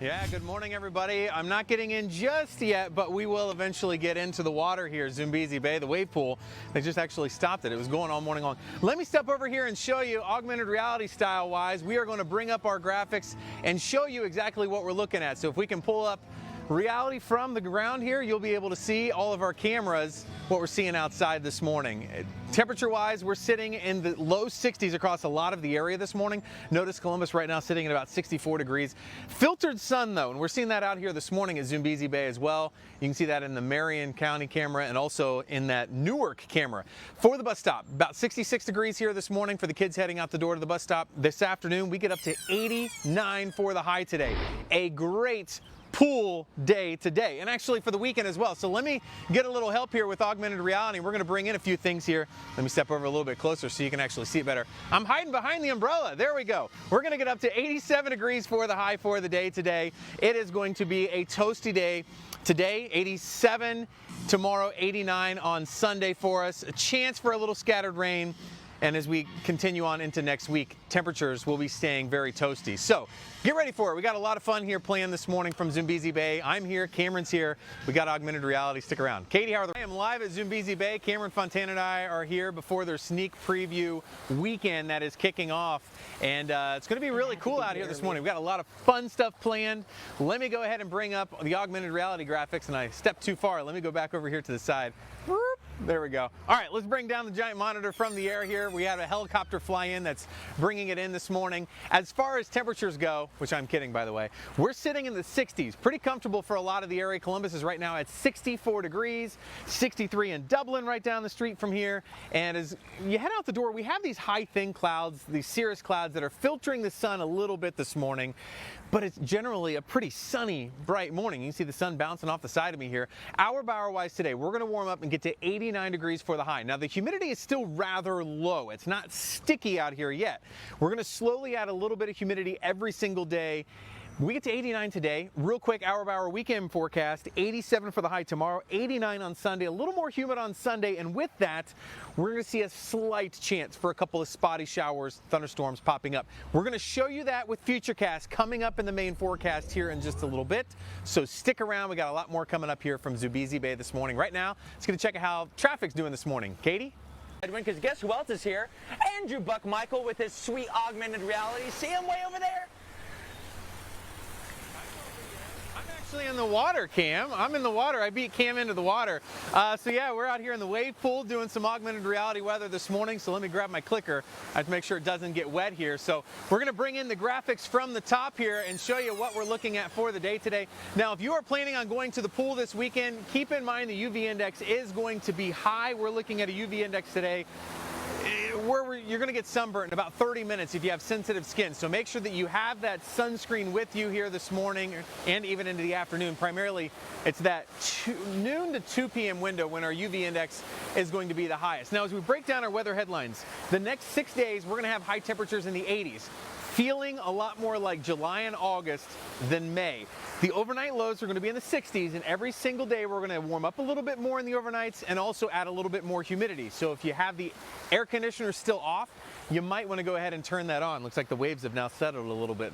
Yeah, good morning, everybody. I'm not getting in just yet, but we will eventually get into the water here, Zoombezi Bay, the wave pool. They just actually stopped it. It was going all morning long. Let me step over here and show you, augmented reality style-wise, we are going to bring up our graphics and show you exactly what we're looking at. So if we can pull up reality from the ground here, you'll be able to see all of our cameras, what we're seeing outside this morning. Temperature-wise, we're sitting in the low 60s across a lot of the area this morning. Notice Columbus right now sitting at about 64 degrees. Filtered sun, though, and we're seeing that out here this morning at Zoombezi Bay as well. You can see that in the Marion County camera and also in that Newark camera. For the bus stop, about 66 degrees here this morning for the kids heading out the door to the bus stop. This afternoon, we get up to 89 for the high today. A great pool day today, and actually for the weekend as well. So let me get a little help here with augmented reality. We're going to bring in a few things here. Let me step over a little bit closer so you can actually see it better. I'm hiding behind the umbrella. There we go. We're going to get up to 87 degrees for the high for the day today. It is going to be a toasty day today, 87, tomorrow 89 on Sunday for us. A chance for a little scattered rain. And as we continue on into next week, temperatures will be staying very toasty. So get ready for it. We got a lot of fun here planned this morning from Zoombezi Bay. I'm here, Cameron's here. We got augmented reality. Stick around. Katie, how are I am live at Zoombezi Bay. Cameron Fontana and I are here before their sneak preview weekend that is kicking off. And it's going to be really cool out here this morning. We've got a lot of fun stuff planned. Let me go ahead and bring up the augmented reality graphics. And I stepped too far. Let me go back over here to the side. There we go. All right, let's bring down the giant monitor from the air here. We had a helicopter fly in that's bringing it in this morning. As far as temperatures go, which I'm kidding, by the way, we're sitting in the 60s. Pretty comfortable for a lot of the area. Columbus is right now at 64 degrees, 63 in Dublin right down the street from here. And as you head out the door, we have these high, thin clouds, these cirrus clouds that are filtering the sun a little bit this morning. But it's generally a pretty sunny, bright morning. You can see the sun bouncing off the side of me here. Hour by hour wise today, we're going to warm up and get to 89 degrees for the high. Now the humidity is still rather low. It's not sticky out here yet. We're going to slowly add a little bit of humidity every single day. We get to 89 today. Real quick, hour by hour weekend forecast, 87 for the high tomorrow, 89 on Sunday, a little more humid on Sunday, and with that, we're going to see a slight chance for a couple of spotty showers, thunderstorms popping up. We're going to show you that with Futurecast coming up in the main forecast here in just a little bit, so stick around. We got a lot more coming up here from Zoombezi Bay this morning. Right now, let's get a check of how traffic's doing this morning. Katie? Because guess who else is here? Andrew Buckmichael with his sweet augmented reality. See him way over there? Actually in the water, Cam. I'm in the water. I beat Cam into the water. So yeah, we're out here in the wave pool doing some augmented reality weather this morning. So let me grab my clicker. I have to make sure it doesn't get wet here. So we're going to bring in the graphics from the top here and show you what we're looking at for the day today. Now, if you are planning on going to the pool this weekend, keep in mind the UV index is going to be high. We're looking at a UV index today where you're going to get sunburnt in about 30 minutes if you have sensitive skin. So make sure that you have that sunscreen with you here this morning and even into the afternoon. Primarily, it's that noon to 2 p.m. window when our UV index is going to be the highest. Now, as we break down our weather headlines, the next 6 days, we're going to have high temperatures in the 80s. Feeling a lot more like July and August than May. The overnight lows are going to be in the 60s, and every single day we're going to warm up a little bit more in the overnights and also add a little bit more humidity. So if you have the air conditioner still off, you might want to go ahead and turn that on. Looks like the waves have now settled a little bit.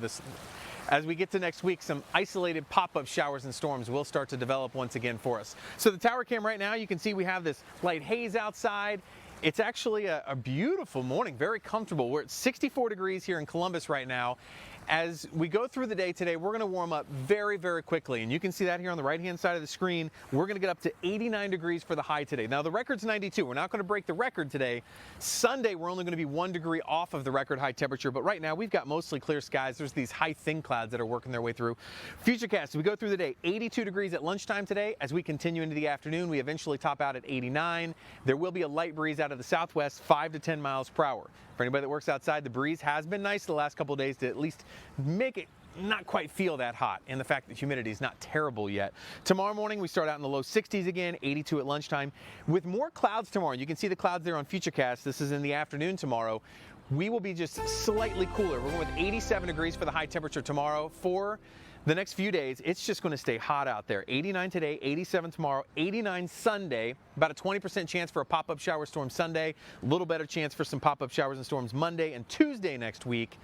As we get to next week, some isolated pop-up showers and storms will start to develop once again for us. So the tower cam right now, you can see we have this light haze outside. It's actually a beautiful morning, very comfortable. We're at 64 degrees here in Columbus right now. As we go through the day today, we're going to warm up very, very quickly. And you can see that here on the right-hand side of the screen. We're going to get up to 89 degrees for the high today. Now, the record's 92. We're not going to break the record today. Sunday, we're only going to be 1 degree off of the record high temperature. But right now, we've got mostly clear skies. There's these high, thin clouds that are working their way through. Futurecast, as we go through the day, 82 degrees at lunchtime today. As we continue into the afternoon, we eventually top out at 89. There will be a light breeze out of the southwest, 5 to 10 miles per hour. For anybody that works outside, the breeze has been nice the last couple of days to at least make it not quite feel that hot, and the fact that humidity is not terrible yet. Tomorrow morning, we start out in the low 60s again, 82 at lunchtime. With more clouds tomorrow, you can see the clouds there on Futurecast. This is in the afternoon tomorrow. We will be just slightly cooler. We're going with 87 degrees for the high temperature tomorrow. For the next few days, it's just going to stay hot out there. 89 today, 87 tomorrow, 89 Sunday. About a 20% chance for a pop-up shower storm Sunday. A little better chance for some pop-up showers and storms Monday and Tuesday next week.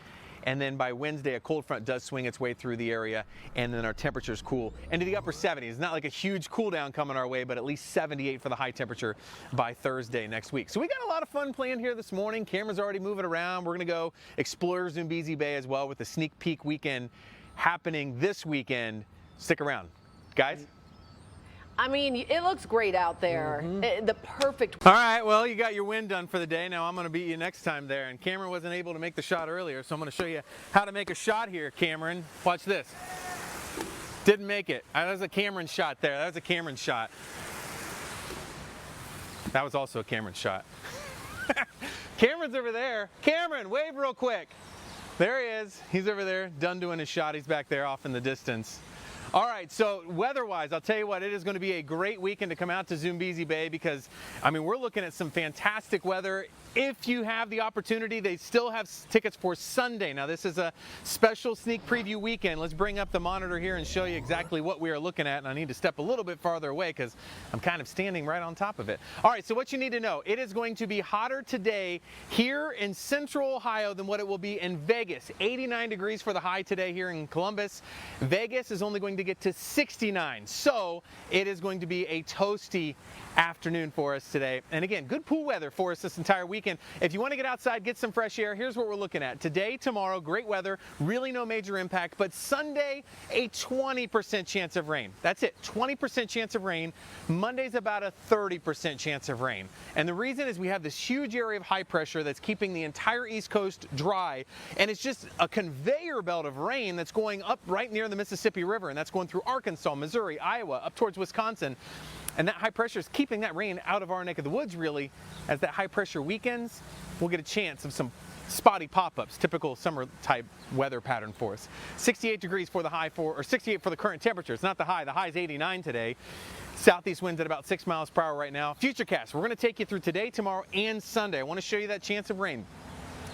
and then by Wednesday a cold front does swing its way through the area, and then our temperatures cool into the upper 70s. Not like a huge cool down coming our way, but at least 78 for the high temperature by Thursday next week. So we got a lot of fun planned here this morning. Camera's already moving around. We're going to go explore Zoombezi Bay as well with the sneak peek weekend happening this weekend. Stick around, guys. I mean, it looks great out there. The perfect. All right, well, you got your wind done for the day. Now I'm going to beat you next time there. And Cameron wasn't able to make the shot earlier, so I'm going to show you how to make a shot here, Cameron. Watch this. Didn't make it. That was a Cameron shot there. That was a Cameron shot. That was also a Cameron shot. Cameron's over there. Cameron, wave real quick. There he is. He's over there, done doing his shot. He's back there off in the distance. All right, so weather-wise, I'll tell you what, it is going to be a great weekend to come out to Zoombezi Bay because, I mean, we're looking at some fantastic weather. If you have the opportunity, they still have tickets for Sunday. Now, this is a special sneak preview weekend. Let's bring up the monitor here and show you exactly what we are looking at. And I need to step a little bit farther away because I'm kind of standing right on top of it. All right, so what you need to know, it is going to be hotter today here in central Ohio than what it will be in Vegas. 89 degrees for the high today here in Columbus. Vegas is only going to get to 69. So it is going to be a toasty afternoon for us today. And again, good pool weather for us this entire weekend. If you want to get outside, get some fresh air, here's what we're looking at. Today, tomorrow, great weather, really no major impact, but Sunday, a 20% chance of rain. That's it, 20% chance of rain. Monday's about a 30% chance of rain. And the reason is we have this huge area of high pressure that's keeping the entire East Coast dry, and it's just a conveyor belt of rain that's going up right near the Mississippi River, and that's going through Arkansas, Missouri, Iowa, up towards Wisconsin. And that high pressure is keeping that rain out of our neck of the woods, really. As that high pressure weakens, we'll get a chance of some spotty pop-ups, typical summer type weather pattern for us. 68 degrees for the high or 68 for the current temperature. It's not the high. The high is 89 today. Southeast winds at about 6 miles per hour right now. Futurecast, we're going to take you through today, tomorrow, and Sunday. I want to show you that chance of rain.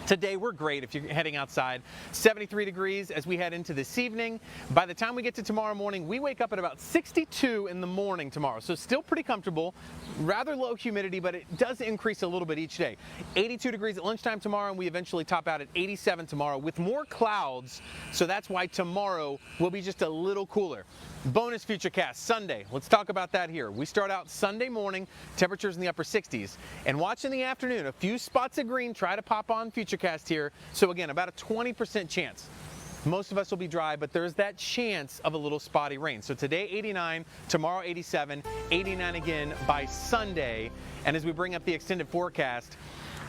Today we're great if you're heading outside. 73 degrees as we head into this evening. By the time we get to tomorrow morning, we wake up at about 62 in the morning tomorrow. So still pretty comfortable, rather low humidity, but it does increase a little bit each day. 82 degrees at lunchtime tomorrow, and we eventually top out at 87 tomorrow with more clouds. So that's why tomorrow will be just a little cooler. Bonus Futurecast Sunday. Let's talk about that here. We start out Sunday morning, temperatures in the upper 60s. And watch in the afternoon, a few spots of green try to pop on Futurecast here. So again, about a 20% chance. Most of us will be dry, but there's that chance of a little spotty rain. So today 89, tomorrow 87, 89 again by Sunday. And as we bring up the extended forecast,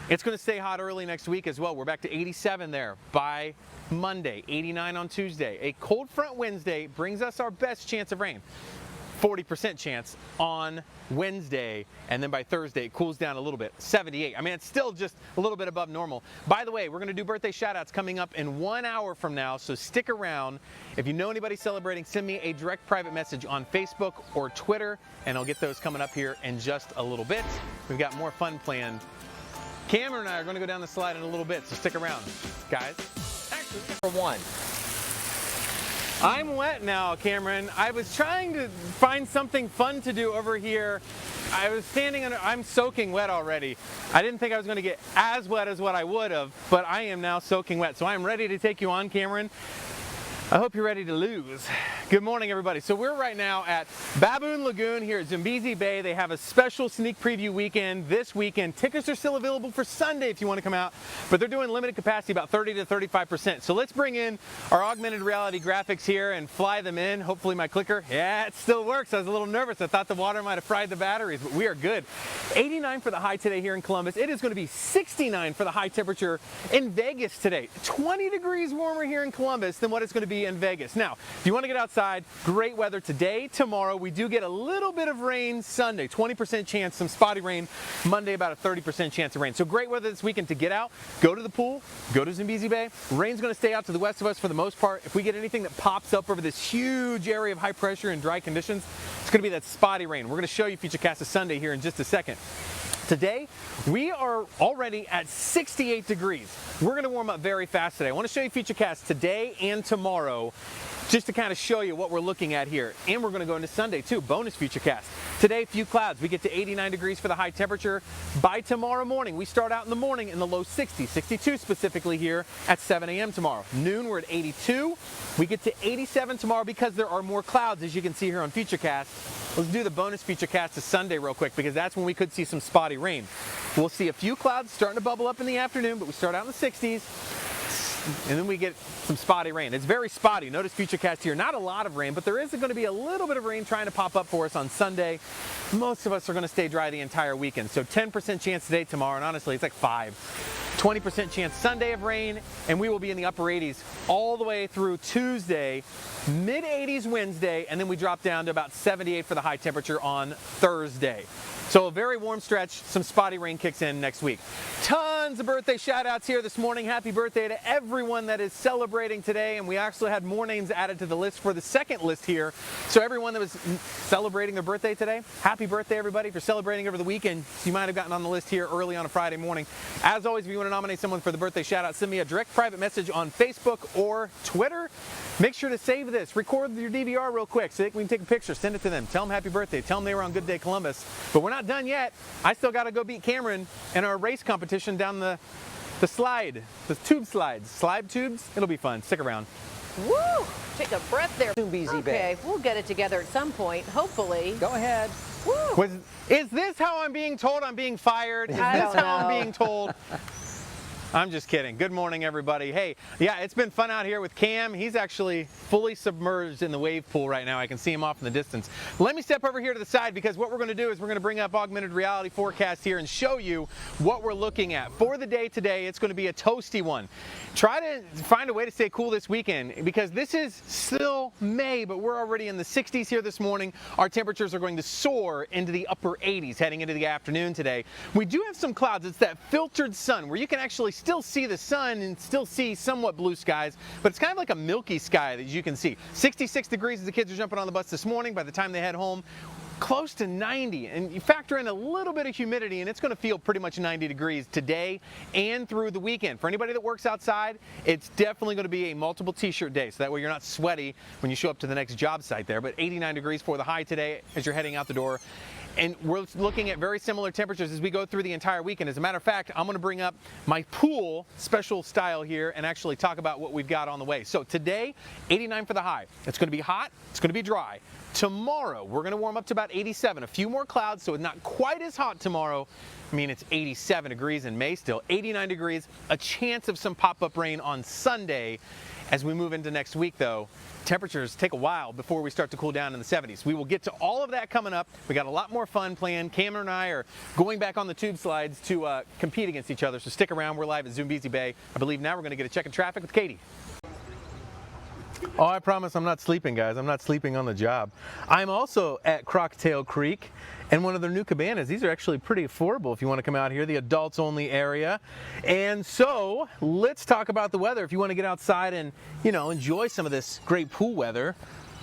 it's going to stay hot early next week as well. We're back to 87 there by Monday, 89 on Tuesday. A cold front Wednesday brings us our best chance of rain. 40% chance on Wednesday, and then by Thursday it cools down a little bit, 78. I mean, it's still just a little bit above normal. By the way, we're going to do birthday shout-outs coming up in 1 hour from now, so stick around. If you know anybody celebrating, send me a direct private message on Facebook or Twitter, and I'll get those coming up here in just a little bit. We've got more fun planned. Cameron and I are going to go down the slide in a little bit, so stick around, guys. Actually, number one. I'm wet now, Cameron. I was trying to find something fun to do over here. I was standing under, I'm soaking wet already. I didn't think I was going to get as wet as what I would have, but I am now soaking wet. So I'm ready to take you on, Cameron. I hope you're ready to lose. Good morning, everybody. So we're right now at Baboon Lagoon here at Zoombezi Bay. They have a special sneak preview weekend this weekend. Tickets are still available for Sunday if you want to come out, but they're doing limited capacity, about 30 to 35%. So let's bring in our augmented reality graphics here and fly them in. Hopefully my clicker, yeah, it still works. I was a little nervous. I thought the water might have fried the batteries, but we are good. 89 for the high today here in Columbus. It is going to be 69 for the high temperature in Vegas today. 20 degrees warmer here in Columbus than what it's going to be in Vegas. Now, if you want to get outside, great weather today, tomorrow. We do get a little bit of rain Sunday, 20% chance, some spotty rain. Monday, about a 30% chance of rain. So great weather this weekend to get out, go to the pool, go to Zoombezi Bay. Rain's going to stay out to the west of us for the most part. If we get anything that pops up over this huge area of high pressure and dry conditions, it's going to be that spotty rain. We're going to show you Futurecast of Sunday here in just a second. Today, we are already at 68 degrees. We're going to warm up very fast today. I want to show you Futurecast today and tomorrow just to kind of show you what we're looking at here. And we're going to go into Sunday too, bonus Futurecast. Today, few clouds. We get to 89 degrees for the high temperature. By tomorrow morning, we start out in the morning in the low 60s, 62 specifically here at 7 a.m. tomorrow. Noon, we're at 82. We get to 87 tomorrow because there are more clouds, as you can see here on Futurecast. Let's do the bonus Futurecast to Sunday real quick because that's when we could see some spotty rain. We'll see a few clouds starting to bubble up in the afternoon, but we start out in the 60s. And then we get some spotty rain. It's very spotty. Notice Futurecast here, not a lot of rain, but there is going to be a little bit of rain trying to pop up for us on Sunday. Most of us are going to stay dry the entire weekend. So 10% chance today, tomorrow, and honestly, it's like 5. 20% chance Sunday of rain, and we will be in the upper 80s all the way through Tuesday, mid 80s Wednesday, and then we drop down to about 78 for the high temperature on Thursday. So a very warm stretch, some spotty rain kicks in next week. Tons of birthday shout outs here this morning. Happy birthday to everyone that is celebrating today. And we actually had more names added to the list for the second list here. So everyone that was celebrating their birthday today, happy birthday everybody. If you're celebrating over the weekend, you might have gotten on the list here early on a Friday morning. As always, if you want to nominate someone for the birthday shout out, send me a direct private message on Facebook or Twitter. Make sure to save this, record your DVR real quick so we can take a picture, send it to them, tell them happy birthday, tell them they were on Good Day Columbus. But we're not done yet. I still got to go beat Cameron in our race competition down the slide, the tube slides, slide tubes. It'll be fun. Stick around. Woo! Take a breath there. Zoombezi Bay. Okay, we'll get it together at some point, hopefully. Go ahead. Woo! Is this how I'm being told I'm being fired? Is I this don't how I'm know. being told? I'm just kidding. Good morning, everybody. Hey, yeah, it's been fun out here with Cam. He's actually fully submerged in the wave pool right now. I can see him off in the distance. Let me step over here to the side because what we're going to do is we're going to bring up augmented reality forecast here and show you what we're looking at. For the day today, it's going to be a toasty one. Try to find a way to stay cool this weekend because this is still May, but we're already in the 60s here this morning. Our temperatures are going to soar into the upper 80s heading into the afternoon today. We do have some clouds. It's that filtered sun where you can actually still see the sun and still see somewhat blue skies, but it's kind of like a milky sky that you can see. 66 degrees as the kids are jumping on the bus this morning. By the time they head home, close to 90, and you factor in a little bit of humidity and it's going to feel pretty much 90 degrees today and through the weekend. For anybody that works outside, it's definitely going to be a multiple t-shirt day, so that way you're not sweaty when you show up to the next job site there. But 89 degrees for the high today as you're heading out the door. And we're looking at very similar temperatures as we go through the entire weekend. As a matter of fact, I'm going to bring up my pool special style here and actually talk about what we've got on the way. So today, 89 for the high. It's going to be hot. It's going to be dry. Tomorrow, we're going to warm up to about 87. A few more clouds, so it's not quite as hot tomorrow. I mean, it's 87 degrees in May still. 89 degrees. A chance of some pop-up rain on Sunday. As we move into next week, though, temperatures take a while before we start to cool down in the 70s. We will get to all of that coming up. We got a lot more fun planned. Cameron and I are going back on the tube slides to compete against each other, so stick around. We're live at Zoombezi Bay. I believe now we're going to get a check of traffic with Katie. Oh, I promise I'm not sleeping, guys. I'm not sleeping on the job. I'm also at Crocktail Creek and one of their new cabanas. These are actually pretty affordable if you want to come out here, the adults only area. And so let's talk about the weather. If you want to get outside and, you know, enjoy some of this great pool weather.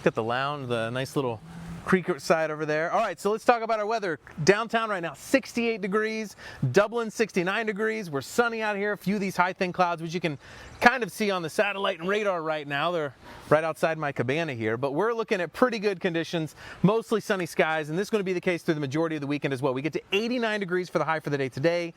Got the lounge, the nice little creek side over there. All right, so let's talk about our weather. Downtown right now, 68 degrees. Dublin, 69 degrees. We're sunny out here. A few of these high thin clouds, which you can kind of see on the satellite and radar right now. They're right outside my cabana here, but we're looking at pretty good conditions, mostly sunny skies, and this is going to be the case through the majority of the weekend as well. We get to 89 degrees for the high for the day today.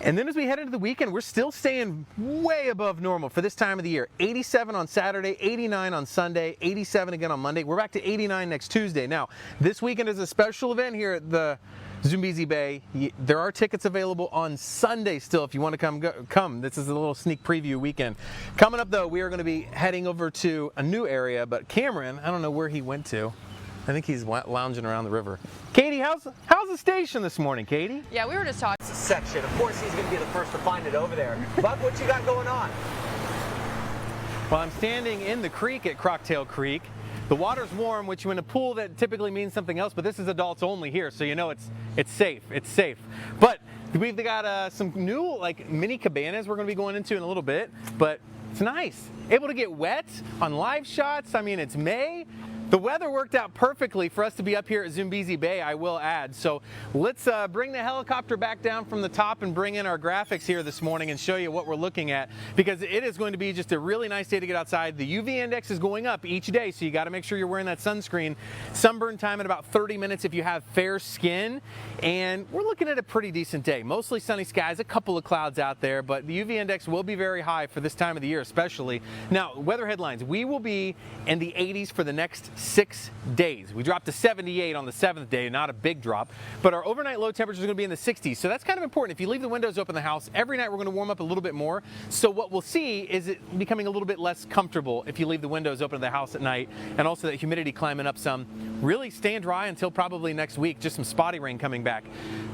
And then as we head into the weekend, we're still staying way above normal for this time of the year. 87 on Saturday, 89 on Sunday, 87 again on Monday. We're back to 89 next Tuesday. Now, this weekend is a special event here at the Zoombezi Bay. There are tickets available on Sunday still if you want to come. This is a little sneak preview weekend. Coming up, though, we are going to be heading over to a new area, but Cameron, I don't know where he went to. I think he's lounging around the river. Katie, how's the station this morning, Katie? Yeah, we were just talking. Section. Of course, he's going to be the first to find it over there. Buck, what you got going on? Well, I'm standing in the creek at Crocktail Creek. The water's warm, which in a pool that typically means something else, but this is adults only here, so you know it's safe. It's safe. But we've got some new mini cabanas we're going to be going into in a little bit, but it's nice. Able to get wet on live shots. I mean, it's May. The weather worked out perfectly for us to be up here at Zoombezi Bay, I will add. So let's bring the helicopter back down from the top and bring in our graphics here this morning and show you what we're looking at, because it is going to be just a really nice day to get outside. The UV index is going up each day, so you got to make sure you're wearing that sunscreen. Sunburn time in about 30 minutes if you have fair skin, and we're looking at a pretty decent day. Mostly sunny skies, a couple of clouds out there, but the UV index will be very high for this time of the year especially. Now, weather headlines, we will be in the 80s for the next 6 days. We dropped to 78 on the 7th day, not a big drop, but our overnight low temperature is going to be in the 60s, so that's kind of important. If you leave the windows open in the house, every night we're going to warm up a little bit more, so what we'll see is it becoming a little bit less comfortable if you leave the windows open in the house at night, and also that humidity climbing up some. Really staying dry until probably next week, just some spotty rain coming back.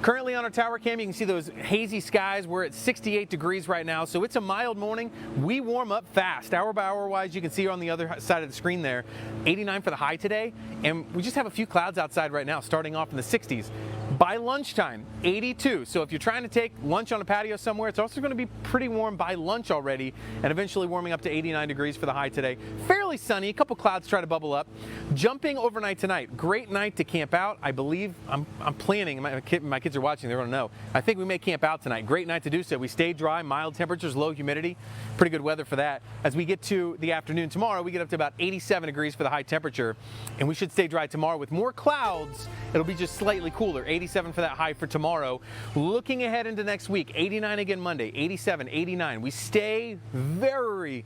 Currently on our tower cam, you can see those hazy skies. We're at 68 degrees right now, so it's a mild morning. We warm up fast, hour by hour wise. You can see on the other side of the screen there, 89 for the high today, and we just have a few clouds outside right now, starting off in the 60s. By lunchtime, 82. So if you're trying to take lunch on a patio somewhere, it's also going to be pretty warm by lunch already, and eventually warming up to 89 degrees for the high today. Fairly sunny, a couple clouds try to bubble up. Jumping overnight tonight, great night to camp out. I believe, I'm planning, my kids are watching, they're going to know. I think we may camp out tonight. Great night to do so. We stay dry, mild temperatures, low humidity. Pretty good weather for that. As we get to the afternoon tomorrow, we get up to about 87 degrees for the high temperature, and we should stay dry tomorrow with more clouds. It'll be just slightly cooler. 87 for that high for tomorrow. Looking ahead into next week, 89 again Monday, 87, 89. We stay very,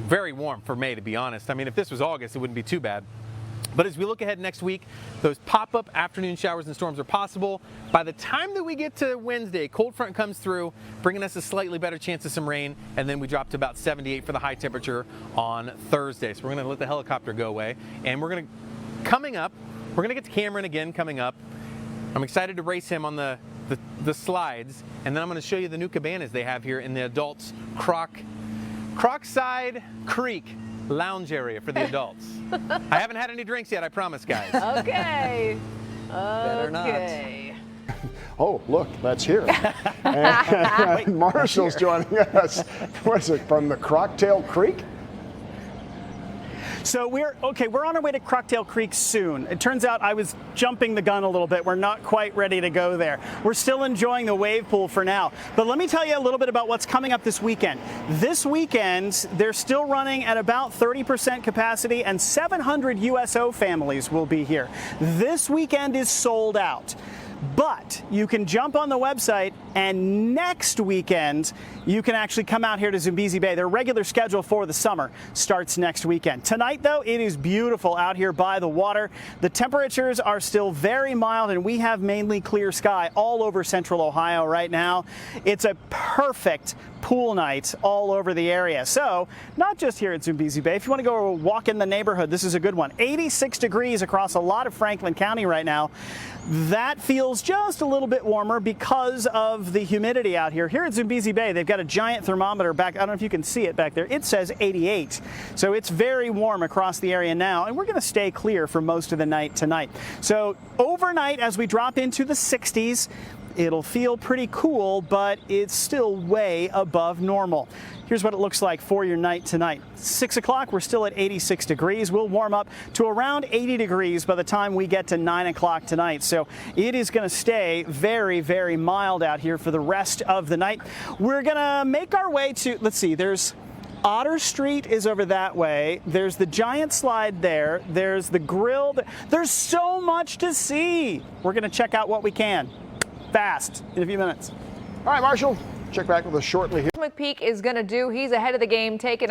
very warm for May, to be honest. I mean, if this was August, it wouldn't be too bad. But as we look ahead next week, those pop-up afternoon showers and storms are possible. By the time that we get to Wednesday, cold front comes through, bringing us a slightly better chance of some rain, and then we drop to about 78 for the high temperature on Thursday. So we're going to let the helicopter go away, and we're going to get to Cameron again coming up. I'm excited to race him on the slides, and then I'm going to show you the new cabanas they have here in the adults Crocside Creek lounge area for the adults. I haven't had any drinks yet, I promise, guys. Okay. Better not. Oh, look, that's here. And Marshall's joining us. What is it, from the Crocktail Creek? So we're on our way to Crocktail Creek soon. It turns out I was jumping the gun a little bit. We're not quite ready to go there. We're still enjoying the wave pool for now. But let me tell you a little bit about what's coming up this weekend. This weekend, they're still running at about 30% capacity, and 700 USO families will be here. This weekend is sold out. But you can jump on the website, and next weekend you can actually come out here to Zoombezi Bay. Their regular schedule for the summer starts next weekend. Tonight, though, it is beautiful out here by the water. The temperatures are still very mild, and we have mainly clear sky all over central Ohio right now. It's a perfect pool night all over the area. So not just here at Zoombezi Bay. If you want to go walk in the neighborhood, this is a good one. 86 degrees across a lot of Franklin County right now. That feels just a little bit warmer because of the humidity out here. Here at Zoombezi Bay, they've got a giant thermometer back. I don't know if you can see it back there. It says 88. So it's very warm across the area now, and we're going to stay clear for most of the night tonight. So overnight, as we drop into the 60s, it'll feel pretty cool, but it's still way above normal. Here's what it looks like for your night tonight. 6 o'clock, we're still at 86 degrees. We'll warm up to around 80 degrees by the time we get to 9 o'clock tonight. So it is going to stay very, very mild out here for the rest of the night. We're going to make our way to, let's see, there's Otter Street is over that way. There's the giant slide there. There's the grill. There's so much to see. We're going to check out what we can fast in a few minutes. All right, Marshall, check back with us shortly here. McPeek is going to do. He's ahead of the game, taking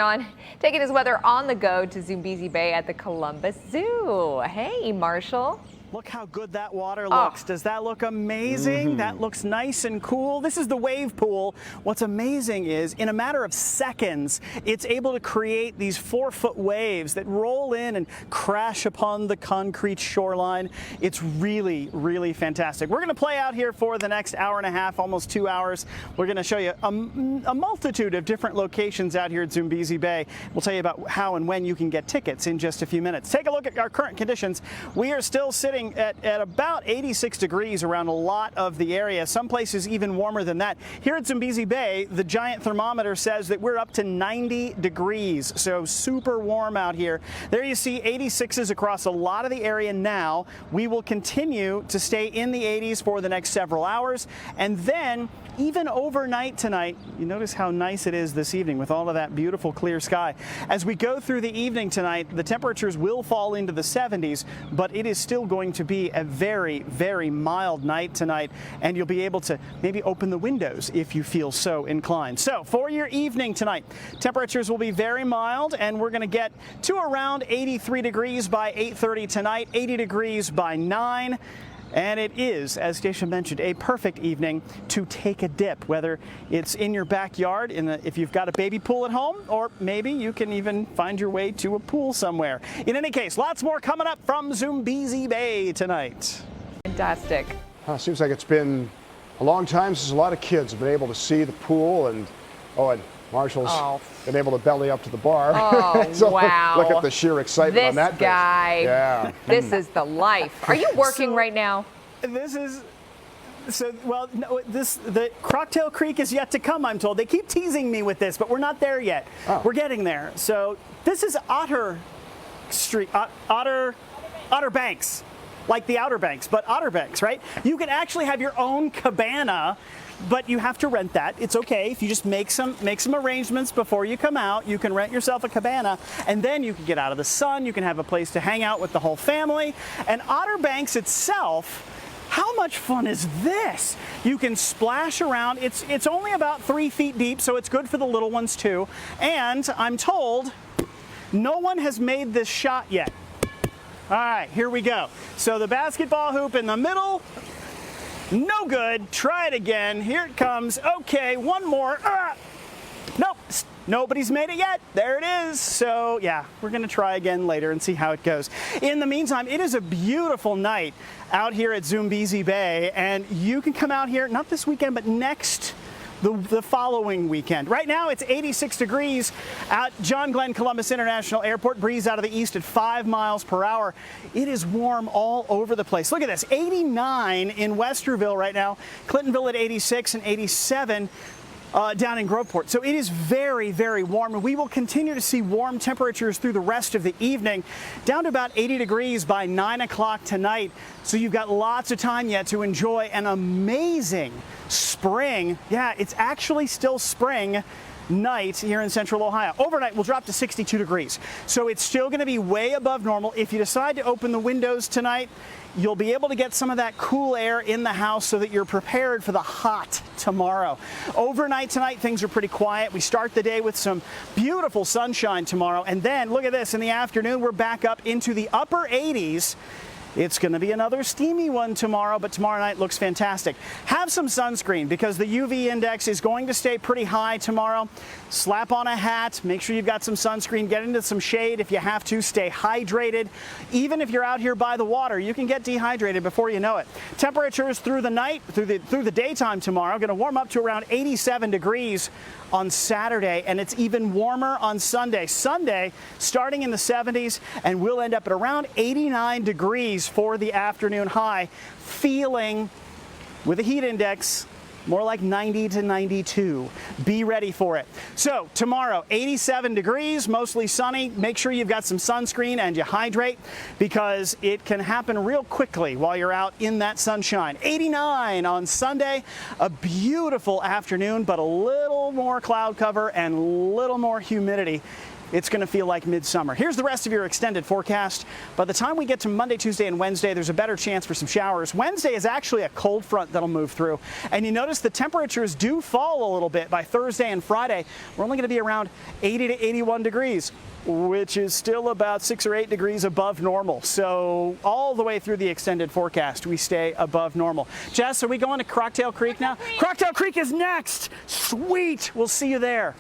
his weather on the go to Zoombezi Bay at the Columbus Zoo. Hey, Marshall. Look how good that water looks. Does that look amazing? That looks nice and cool. This is the wave pool. What's amazing is in a matter of seconds, it's able to create these 4-foot waves that roll in and crash upon the concrete shoreline. It's really, really fantastic. We're going to play out here for the next hour and a half, almost 2 hours. We're going to show you a multitude of different locations out here at Zoombezi Bay. We'll tell you about how and when you can get tickets in just a few minutes. Take a look at our current conditions. We are still sitting sitting at about 86 degrees around a lot of the area. Some places even warmer than that. Here at Zoombezi Bay, the giant thermometer says that we're up to 90 degrees, so super warm out here. There you see 86s across a lot of the area now. We will continue to stay in the 80s for the next several hours, and then even overnight tonight, you notice how nice it is this evening with all of that beautiful clear sky. As we go through the evening tonight, the temperatures will fall into the 70s, but it is still going to be a very, very mild night tonight, and you'll be able to maybe open the windows if you feel so inclined. So for your evening tonight, temperatures will be very mild, and we're going to get to around 83 degrees by 8:30 tonight, 80 degrees by 9. And it is, as Stacia mentioned, a perfect evening to take a dip, whether it's in your backyard, if you've got a baby pool at home, or maybe you can even find your way to a pool somewhere. In any case, lots more coming up from Zoombezi Bay tonight. Fantastic. Seems like it's been a long time since a lot of kids have been able to see the pool, and Marshall's been able to belly up to the bar. Oh, so wow. Look at the sheer excitement on that This guy. face. Yeah. This is the life. Are you working right now? This is... So, well, no, the Crocktail Creek is yet to come, I'm told. They keep teasing me with this, but we're not there yet. Oh. We're getting there. So this is Otter Street, Otter Banks, like the Outer Banks, but Otter Banks, right? You can actually have your own cabana, but you have to rent that. It's okay if you just make some arrangements before you come out. You can rent yourself a cabana, and then you can get out of the sun. You can have a place to hang out with the whole family. And Otter Banks itself, how much fun is this? You can splash around. It's only about 3 feet deep, so it's good for the little ones too. And I'm told no one has made this shot yet. All right, here we go. So the basketball hoop in the middle, no good. Try it again. Here it comes. Okay, one more. Nope, nobody's made it yet. There it is. So yeah, we're gonna try again later and see how it goes. In the meantime, it is a beautiful night out here at Zoombezi Bay, and you can come out here, not this weekend, but the following weekend. Right now it's 86 degrees at John Glenn Columbus International Airport. Breeze out of the east at 5 miles per hour. It is warm all over the place. Look at this, 89 in Westerville right now, Clintonville at 86 and 87 down in Groveport. So it is very, very warm, and we will continue to see warm temperatures through the rest of the evening, down to about 80 degrees by 9 o'clock tonight. So you've got lots of time yet to enjoy an amazing spring. Yeah, it's actually still spring night here in central Ohio. Overnight we'll drop to 62 degrees. So it's still going to be way above normal. If you decide to open the windows tonight, you'll be able to get some of that cool air in the house so that you're prepared for the hot tomorrow. Overnight tonight, things are pretty quiet. We start the day with some beautiful sunshine tomorrow. And then look at this, in the afternoon, we're back up into the upper 80s. It's going to be another steamy one tomorrow, but tomorrow night looks fantastic. Have some sunscreen because the UV index is going to stay pretty high tomorrow. Slap on a hat, make sure you've got some sunscreen, get into some shade if you have to, stay hydrated. Even if you're out here by the water, you can get dehydrated before you know it. Temperatures through the night, through the daytime tomorrow, going to warm up to around 87 degrees on Saturday, and it's even warmer on Sunday. Sunday, starting in the 70s, and we'll end up at around 89 degrees for the afternoon high, feeling, with a heat index, more like 90 to 92. Be ready for it. So tomorrow, 87 degrees, mostly sunny. Make sure you've got some sunscreen and you hydrate because it can happen real quickly while you're out in that sunshine. 89 on Sunday, a beautiful afternoon, but a little more cloud cover and a little more humidity. It's going to feel like midsummer. Here's the rest of your extended forecast. By the time we get to Monday, Tuesday, and Wednesday, there's a better chance for some showers. Wednesday is actually a cold front that'll move through. And you notice the temperatures do fall a little bit by Thursday and Friday. We're only going to be around 80 to 81 degrees, which is still about 6 or 8 degrees above normal. So all the way through the extended forecast, we stay above normal. Jess, are we going to Crocktail Creek now? Crocktail Creek is next. Sweet. We'll see you there.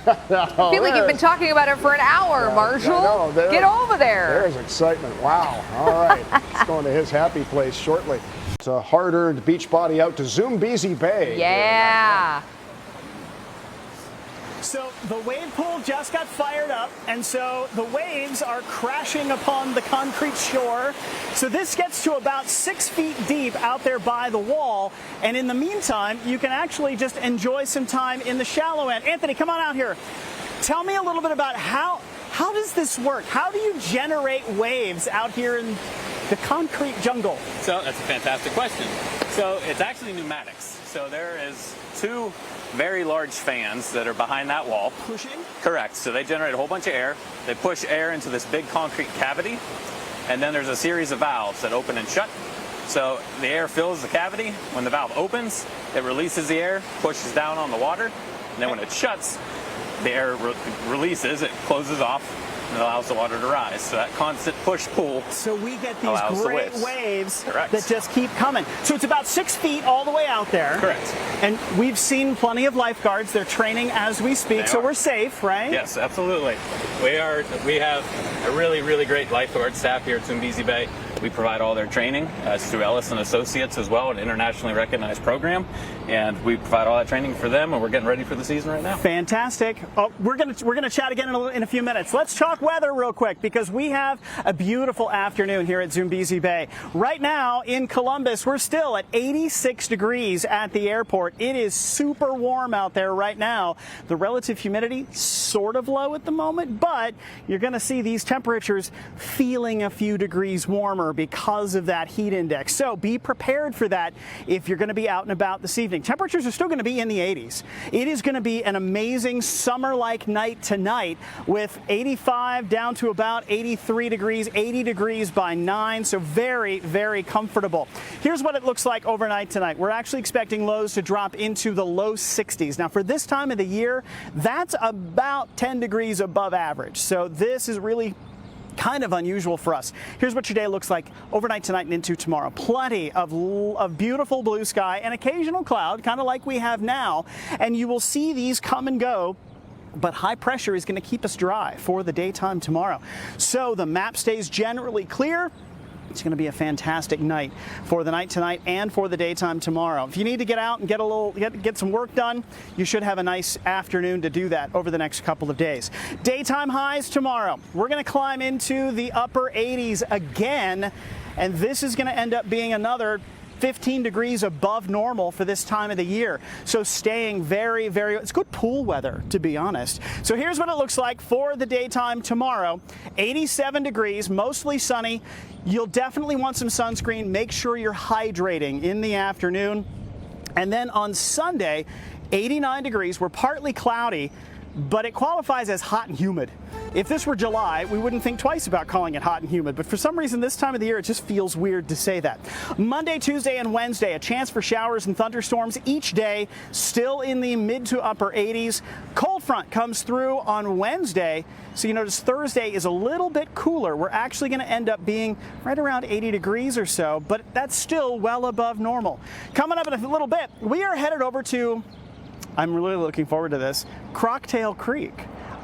I feel like you've been talking about it for an hour, Marshall. Get over there. There's excitement. Wow. All right. He's going to his happy place shortly. It's a hard-earned beach body out to Zoombezi Bay. Yeah. So the wave pool just got fired up, and so the waves are crashing upon the concrete shore. So this gets to about 6 feet deep out there by the wall, and in the meantime, you can actually just enjoy some time in the shallow end. Anthony, come on out here. Tell me a little bit about how does this work? How do you generate waves out here in the concrete jungle? So that's a fantastic question. So it's actually pneumatics. So there is 2 very large fans that are behind that wall. Pushing? Correct. So they generate a whole bunch of air. They push air into this big concrete cavity, and then there's a series of valves that open and shut. So the air fills the cavity. When the valve opens, it releases the air, pushes down on the water, and then when it shuts, the air releases, it closes off, and allows the water to rise. So that constant push-pull. So we get these great waves Correct. that just keep coming. So it's about 6 feet all the way out there. Correct. And we've seen plenty of lifeguards. They're training as we speak, so we're safe, right? Yes, absolutely. We have a really, really great lifeguard staff here at Zoombezi Bay. We provide all their training. It's through Ellis and Associates as well, an internationally recognized program. And we provide all that training for them, and we're getting ready for the season right now. Fantastic. Oh, we're gonna chat again in a few minutes. Let's talk weather real quick, because we have a beautiful afternoon here at Zoombezi Bay. Right now in Columbus, we're still at 86 degrees at the airport. It is super warm out there right now. The relative humidity sort of low at the moment, but you're going to see these temperatures feeling a few degrees warmer because of that heat index. So be prepared for that if you're going to be out and about this evening. Temperatures are still going to be in the 80s. It is going to be an amazing summer-like night tonight with 85 down to about 83 degrees, 80 degrees by 9, so very, very comfortable. Here's what it looks like overnight tonight. We're actually expecting lows to drop into the low 60s. Now, for this time of the year, that's about 10 degrees above average. So this is really kind of unusual for us. Here's what your day looks like overnight tonight and into tomorrow. Plenty of beautiful blue sky and occasional cloud, kind of like we have now. And you will see these come and go, but high pressure is going to keep us dry for the daytime tomorrow. So the map stays generally clear. It's going to be a fantastic night for the night tonight and for the daytime tomorrow. If you need to get out and get some work done, you should have a nice afternoon to do that over the next couple of days. Daytime highs tomorrow. We're going to climb into the upper 80s again, and this is going to end up being another 15 degrees above normal for this time of the year. So staying very, very, it's good pool weather, to be honest. So here's what it looks like for the daytime tomorrow. 87 degrees, mostly sunny. You'll definitely want some sunscreen. Make sure you're hydrating in the afternoon. And then on Sunday, 89 degrees. We're partly cloudy, but it qualifies as hot and humid. If this were July, we wouldn't think twice about calling it hot and humid, but for some reason this time of the year it just feels weird to say that. Monday, Tuesday, and Wednesday, a chance for showers and thunderstorms each day, still in the mid to upper 80s. Cold front comes through on Wednesday, so you notice Thursday is a little bit cooler. We're actually going to end up being right around 80 degrees or so, but that's still well above normal. Coming up in a little bit, we are headed over to, I'm really looking forward to this, Crocktail Creek.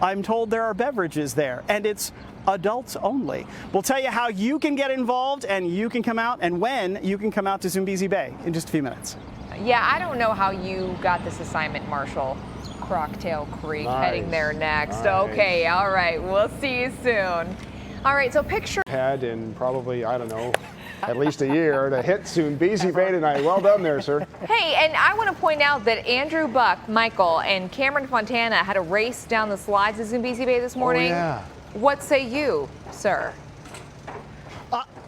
I'm told there are beverages there, and it's adults only. We'll tell you how you can get involved and you can come out, and when you can come out to Zoombezi Bay in just a few minutes. Yeah, I don't know how you got this assignment, Marshall. Crocktail Creek, heading there next. Nice. Okay, all right, we'll see you soon. All right, so picture. Had in probably, I don't know, at least a year to hit Zoombezi Bay tonight. Well done there, sir. Hey, and I want to point out that Andrew Buck, Michael, and Cameron Fontana had a race down the slides at Zoombezi Bay this morning. Oh, yeah. What say you, sir?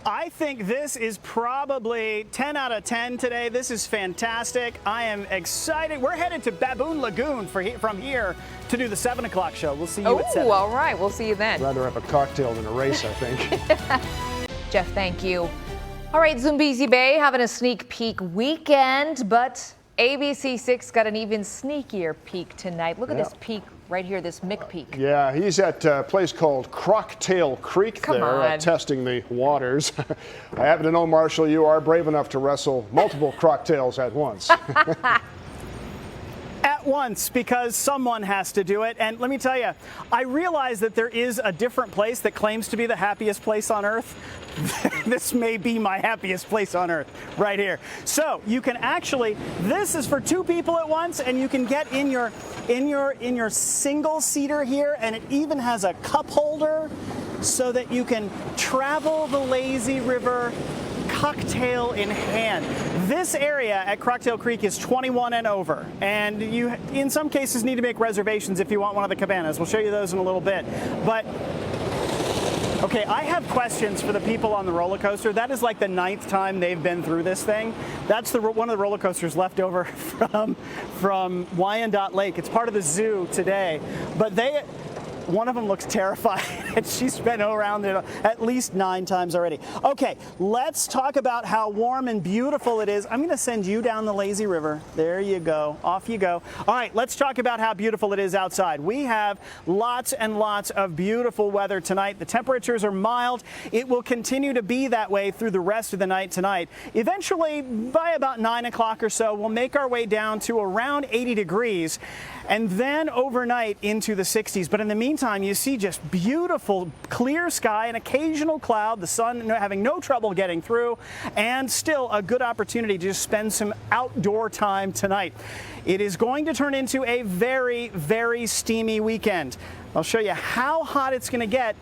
I think this is probably 10 out of 10 today. This is fantastic. I am excited. We're headed to Baboon Lagoon from here to do the 7 o'clock show. We'll see you at 7. Oh, all right. We'll see you then. Rather have a cocktail than a race, I think. Jeff, thank you. All right, Zoombezi Bay having a sneak peek weekend, but ABC6 got an even sneakier peek tonight. Look at this peek right here, this McPeek. Yeah, he's at a place called Crocktail Creek testing the waters. I happen to know, Marshall, you are brave enough to wrestle multiple crocktails at once. At at once because someone has to do it. And let me tell you, I realize that there is a different place that claims to be the happiest place on earth. This may be my happiest place on earth right here. So you can actually, this is for 2 people at once, and you can get in your single seater here, and it even has a cup holder so that you can travel the lazy river cocktail in hand. This area at Crocktail Creek is 21 and over, and you in some cases need to make reservations if you want one of the cabanas. We'll show you those in a little bit. But okay, I have questions for the people on the roller coaster. That is like the 9th time they've been through this thing. That's one of the roller coasters left over from Wyandotte Lake. It's part of the zoo today, but one of them looks terrified, and she's been around it at least 9 times already. Okay, let's talk about how warm and beautiful it is. I'm going to send you down the lazy river. There you go. Off you go. All right, let's talk about how beautiful it is outside. We have lots and lots of beautiful weather tonight. The temperatures are mild. It will continue to be that way through the rest of the night tonight. Eventually, by about 9 o'clock or so, we'll make our way down to around 80 degrees. And then overnight into the 60s. But in the meantime, you see just beautiful clear sky, an occasional cloud, the sun having no trouble getting through, and still a good opportunity to just spend some outdoor time tonight. It is going to turn into a very, very steamy weekend. I'll show you how hot it's going to get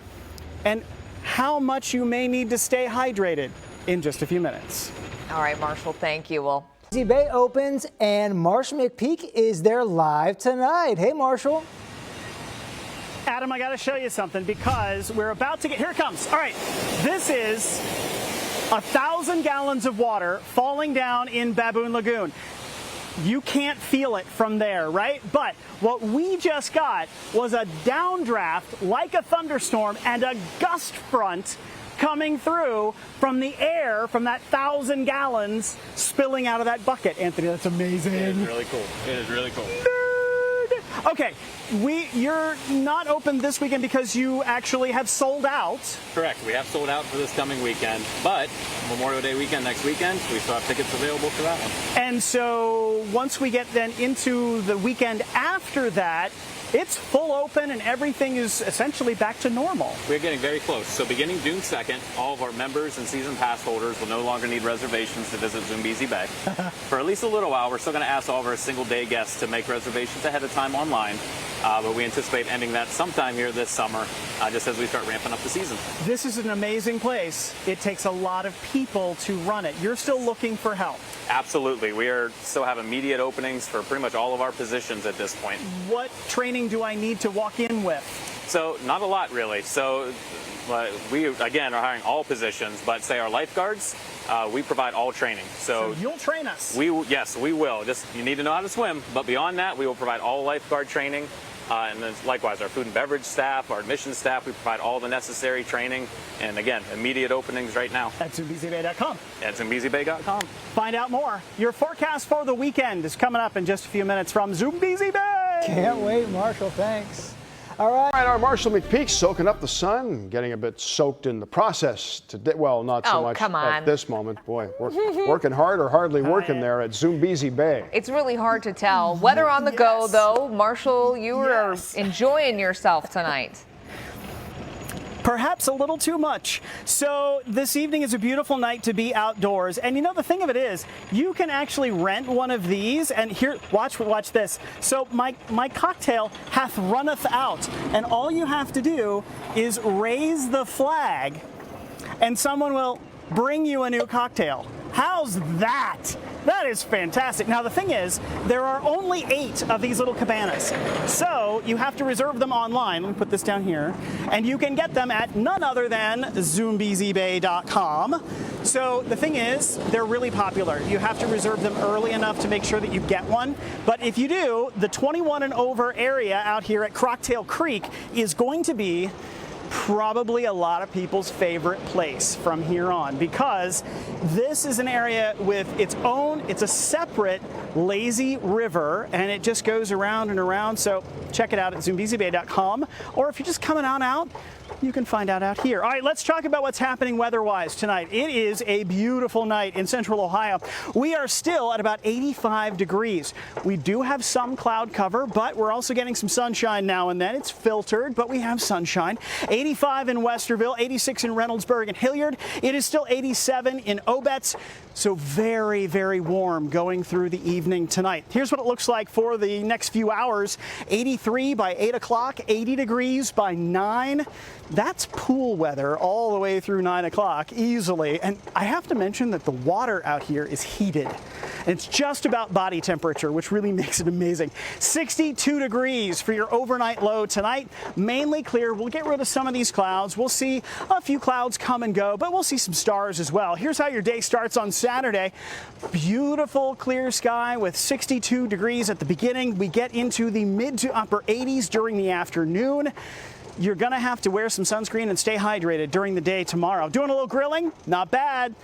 and how much you may need to stay hydrated in just a few minutes. All right, Marshall, thank you. Well, Zoombezi Bay opens and Marshall McPeek is there live tonight. Hey, Marshall. Adam, I got to show you something because we're about to get, here it comes. All right, this is 1,000 gallons of water falling down in Baboon Lagoon. You can't feel it from there, right? But what we just got was a downdraft like a thunderstorm and a gust front coming through from the air from that 1,000 gallons spilling out of that bucket. Anthony, that's amazing. It is really cool. It is really cool. Nerd. Okay, you're not open this weekend because you actually have sold out. Correct. We have sold out for this coming weekend, but Memorial Day weekend next weekend, we still have tickets available for that one. And so once we get then into the weekend after that, it's full open and everything is essentially back to normal. We're getting very close. So beginning June 2nd, all of our members and season pass holders will no longer need reservations to visit Zoombezi Bay. For at least a little while, we're still going to ask all of our single-day guests to make reservations ahead of time online. But we anticipate ending that sometime here this summer, just as we start ramping up the season. This is an amazing place. It takes a lot of people to run it. You're still looking for help. Absolutely. We still have immediate openings for pretty much all of our positions at this point. What training do I need to walk in with? So not a lot, really. So we, again, are hiring all positions, but say our lifeguards, we provide all training. So you'll train us? Yes, we will. Just you need to know how to swim. But beyond that, we will provide all lifeguard training. And then likewise, our food and beverage staff, our admissions staff, we provide all the necessary training. And again, immediate openings right now. At ZoombeziBay.com. At ZoombeziBay.com. Find out more. Your forecast for the weekend is coming up in just a few minutes from Zoombezi Bay. Can't wait, Marshall. Thanks. All right. All right, our Marshall McPeek soaking up the sun, getting a bit soaked in the process today. Well, not so much at this moment. Boy, working hard or hardly working there at Zoombezi Bay. it's really hard to tell. Weather on the go, though. Marshall, you are enjoying yourself tonight. Perhaps a little too much. So this evening is a beautiful night to be outdoors. And you know, the thing of it is, you can actually rent one of these. And here, watch this. So my cocktail hath runneth out. And all you have to do is raise the flag and someone will bring you a new cocktail. How's that? That is fantastic. Now the thing is, there are only 8 of these little cabanas. So you have to reserve them online. Let me put this down here. And you can get them at none other than ZoombeziBay.com. So the thing is, they're really popular. You have to reserve them early enough to make sure that you get one. But if you do, the 21 and over area out here at Crocktail Creek is going to be probably a lot of people's favorite place from here on, because this is an area with its own, it's a separate lazy river, and it just goes around and around. So check it out at ZoombeziBay.com, or if you're just coming on out, You can find out here. All right, let's talk about what's happening weather-wise tonight. It is a beautiful night in central Ohio. We are still at about 85 degrees. We do have some cloud cover, but we're also getting some sunshine now and then. It's filtered, but we have sunshine. 85 in Westerville, 86 in Reynoldsburg and Hilliard. It is still 87 in Obetz. So very, very warm going through the evening tonight. Here's what it looks like for the next few hours. 83 by 8 o'clock, 80 degrees by 9. That's pool weather all the way through 9 o'clock easily. And I have to mention that the water out here is heated. And it's just about body temperature, which really makes it amazing. 62 degrees for your overnight low tonight. Mainly clear. We'll get rid of some of these clouds. We'll see a few clouds come and go, but we'll see some stars as well. Here's how your day starts on Saturday. Beautiful clear sky with 62 degrees at the beginning. We get into the mid to upper 80s during the afternoon. You're going to have to wear some sunscreen and stay hydrated during the day tomorrow. Doing a little grilling? Not bad.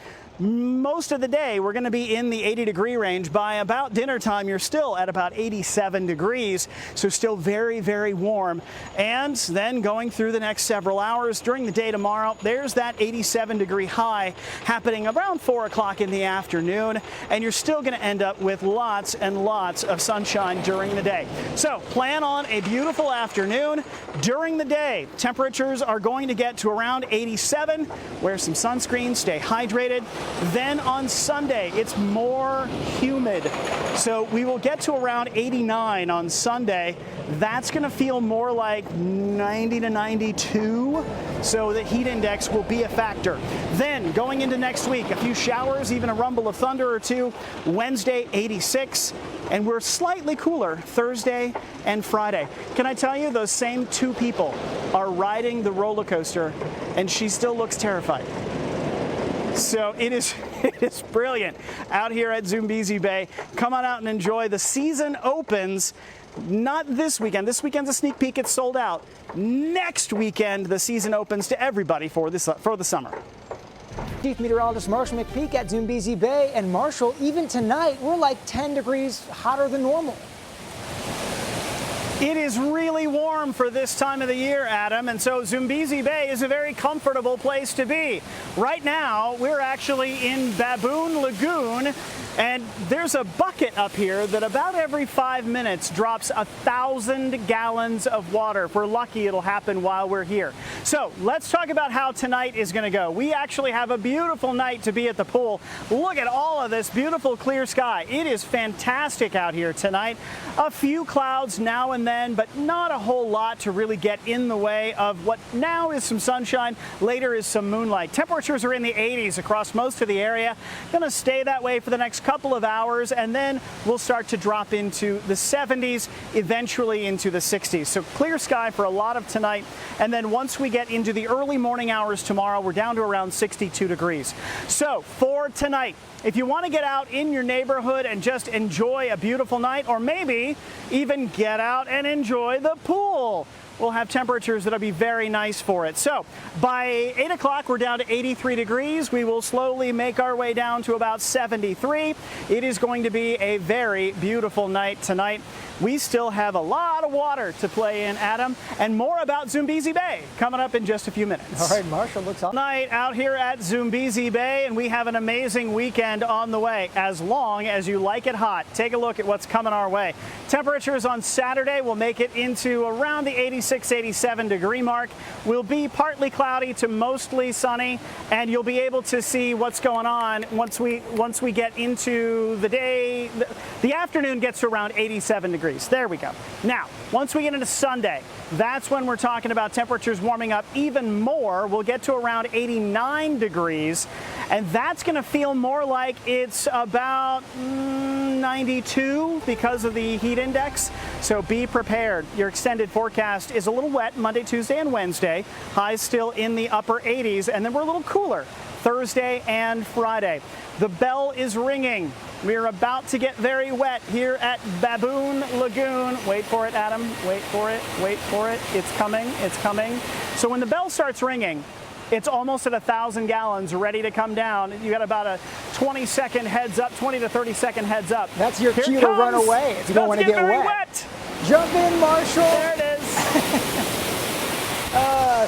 Most of the day, we're going to be in the 80-degree range. By about dinner time, you're still at about 87 degrees, so still very, very warm. And then going through the next several hours during the day tomorrow, there's that 87-degree high happening around 4 o'clock in the afternoon, and you're still going to end up with lots and lots of sunshine during the day. So plan on a beautiful afternoon. During the day, temperatures are going to get to around 87. Wear some sunscreen, stay hydrated. Then on Sunday, it's more humid. So we will get to around 89 on Sunday. That's going to feel more like 90 to 92. So the heat index will be a factor. Then going into next week, a few showers, even a rumble of thunder or two. Wednesday, 86. And we're slightly cooler Thursday and Friday. Can I tell you, those same two people are riding the roller coaster, and she still looks terrified. So it is brilliant out here at Zoombezi Bay. Come on out and enjoy. The season opens not this weekend. This weekend's a sneak peek. It's sold out. Next weekend, the season opens to everybody for the summer. Chief Meteorologist Marshall McPeek at Zoombezi Bay. And Marshall, even tonight, we're like 10 degrees hotter than normal. It is really warm for this time of the year, Adam, and so Zoombezi Bay is a very comfortable place to be. Right now, we're actually in Baboon Lagoon, and there's a bucket up here that about every 5 minutes drops 1,000 gallons of water. If we're lucky, it'll happen while we're here. So let's talk about how tonight is going to go. We actually have a beautiful night to be at the pool. Look at all of this beautiful clear sky. It is fantastic out here tonight. A few clouds now and then, but not a whole lot to really get in the way of what now is some sunshine, later is some moonlight. Temperatures are in the 80s across most of the area. Going to stay that way for the next couple of hours, and then we'll start to drop into the 70s, eventually into the 60s. So clear sky for a lot of tonight, and then once we get into the early morning hours tomorrow, we're down to around 62 degrees. So for tonight, if you want to get out in your neighborhood and just enjoy a beautiful night, or maybe even get out and enjoy the pool, we'll have temperatures that'll be very nice for it. So by 8 o'clock, we're down to 83 degrees. We will slowly make our way down to about 73. It is going to be a very beautiful night tonight. We still have a lot of water to play in, Adam, and more about Zoombezi Bay coming up in just a few minutes. All right, Marshall, looks on. Night out here at Zoombezi Bay, and we have an amazing weekend on the way, as long as you like it hot. Take a look at what's coming our way. Temperatures on Saturday will make it into around the 86, 87 degree mark. We'll be partly cloudy to mostly sunny, and you'll be able to see what's going on once we get into the day. The afternoon gets to around 87 degrees. There we go. Now, once we get into Sunday, that's when we're talking about temperatures warming up even more. We'll get to around 89 degrees, and that's going to feel more like it's about 92 because of the heat index. So be prepared. Your extended forecast is a little wet Monday, Tuesday, and Wednesday. Highs still in the upper 80s, and then we're a little cooler Thursday and Friday. The bell is ringing. We're about to get very wet here at Baboon Lagoon. Wait for it, Adam. Wait for it. Wait for it. It's coming. It's coming. So when the bell starts ringing, it's almost at 1,000 gallons ready to come down. You got about a 20-second heads up, 20 to 30-second heads up. That's your cue to run away if you don't want to get very wet. wet. Jump in, Marshall. There it is.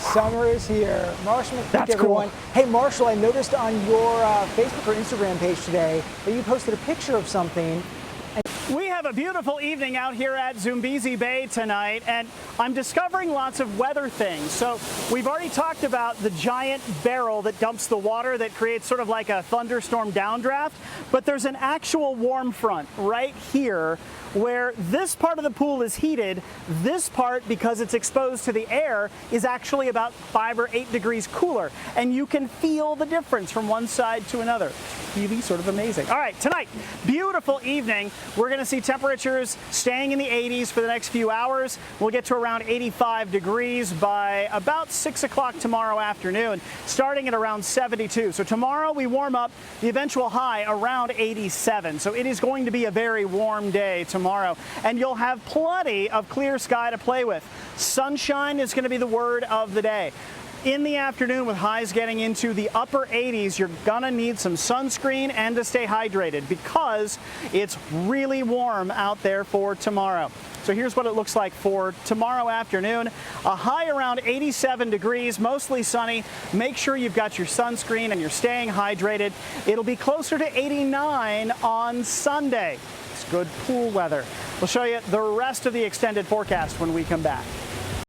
Summer is here. Marshall McPeek, That's everyone. cool. Hey, Marshall, I noticed on your Facebook or Instagram page today that you posted a picture of something. We have a beautiful evening out here at Zoombezi Bay tonight, and I'm discovering lots of weather things. So we've already talked about the giant barrel that dumps the water that creates sort of like a thunderstorm downdraft, but there's an actual warm front right here where this part of the pool is heated. This part, because it's exposed to the air, is actually about 5 or 8 degrees cooler, and you can feel the difference from one side to another. Really sort of amazing. All right, tonight, beautiful evening. We're going to see temperatures staying in the 80s for the next few hours. We'll get to around 85 degrees by about 6 o'clock tomorrow afternoon, starting at around 72. So tomorrow we warm up, the eventual high around 87. So it is going to be a very warm day tomorrow, and you'll have plenty of clear sky to play with. Sunshine is going to be the word of the day. In the afternoon, with highs getting into the upper 80s, you're gonna need some sunscreen and to stay hydrated because it's really warm out there for tomorrow. So here's what it looks like for tomorrow afternoon. A high around 87 degrees, mostly sunny. Make sure you've got your sunscreen and you're staying hydrated. It'll be closer to 89 on Sunday. It's good pool weather. We'll show you the rest of the extended forecast when we come back.